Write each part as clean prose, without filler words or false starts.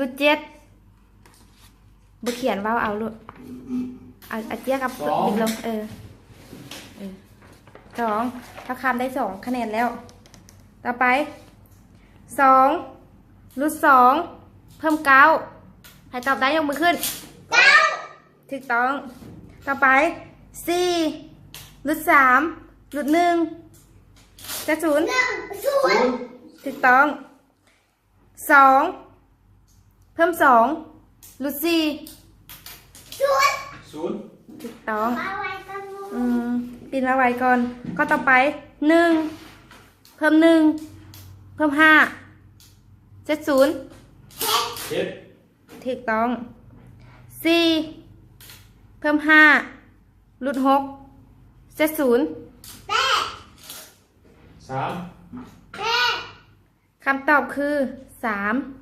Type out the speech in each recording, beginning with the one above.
รุดเจ็ดบุเขียนว่าเอาลูกเอาเจี๊ยกับบิดลงสองถ้าคำได้2 คะแนนแล้วต่อไป2รุด2เพิ่ม9ให้ตอบได้ยกมือขึ้น9ถูกต้องต่อไป4รุด3รุด1จะ0ถูกต้อง2เพิ่ม2รุด4ถูกต้องปีนมาไว้ก่อนก็ต่อไป1เพิ่ม1เพิ่ม5จะ0ถูกต้อง4เพิ่ม5รุด6จะ0 คำตอบคือ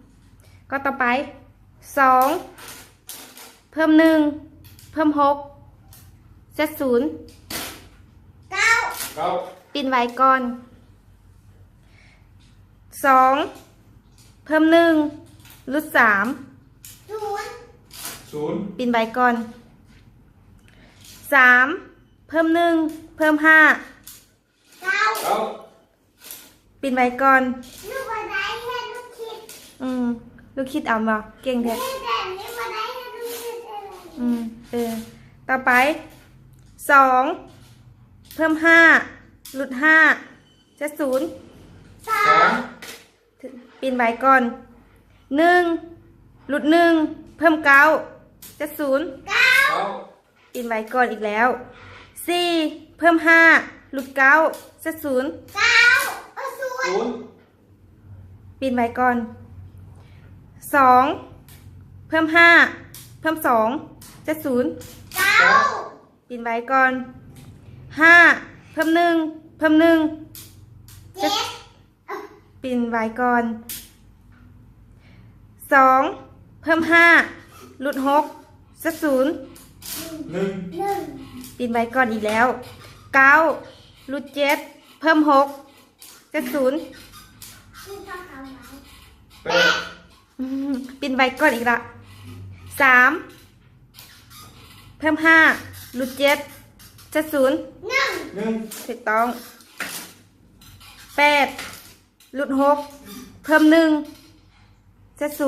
3ก็ต่อไป2เพิ่ม1เพิ่ม6จะ0 9ปินไว้ก่อน2เพิ่ม1รุด3ปินไว้ก่อน3เพิ่ม1เพิ่ม5ปินไว้ก่อนลูกคิดเอามาเก่งแท้ต่อไป2เพิ่ม5รุด5จะ0ปินไว้ก่อน1รุด1เพิ่ม9จะ0ปินไว้ก่อนอีกแล้ว4เพิ่ม5รุด9จะ0ปินไว้ก่อน2เพิ่ม5เพิ่ม2จะ0ปินไว้ก่อน5เพิ่ม1เพิ่ม1จะปินไว้ก่อน2เพิ่ม5รุด6จะ0ปินไว้ก่อนอีกแล้ว9รุด7เพิ่ม6จะ0ปินไว้ก่อนอีกละ3เพิ่ม5รุด7จะ0ถูกต้อง8รุด6เพิ่ม1จะ0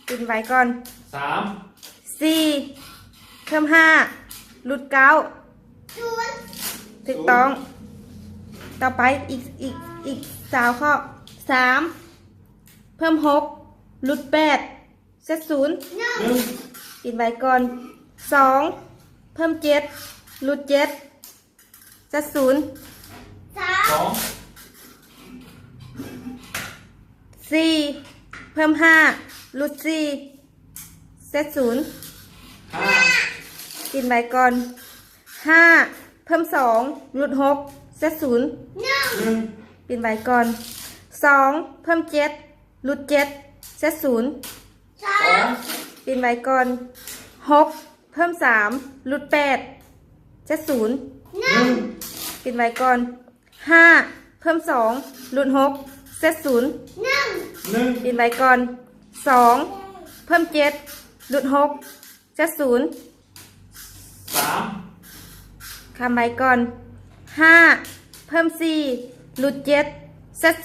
ปินไว้ก่อน4เพิ่ม5รุด9ถูกต้องต่อไปอีก3 ข้อ3เพิ่ม6รุด8จะ0ปินไว้ก่อน2เพิ่ม7รุด7จะ0 4เพิ่ม5รุด4จะ0ปินไว้ก่อน5เพิ่ม2รุด6จะ0ปินไว้ก่อน2เพิ่ม7รุด7จะ0ปินไว้ก่อน6เพิ่ม3รุด8จะ0ปินไว้ก่อน5เพิ่ม2รุด6จะ0ปินไว้ก่อน2เพิ่ม7รุด6จะ0คำไว้ก่อน5เพิ่ม4รุด7จะ0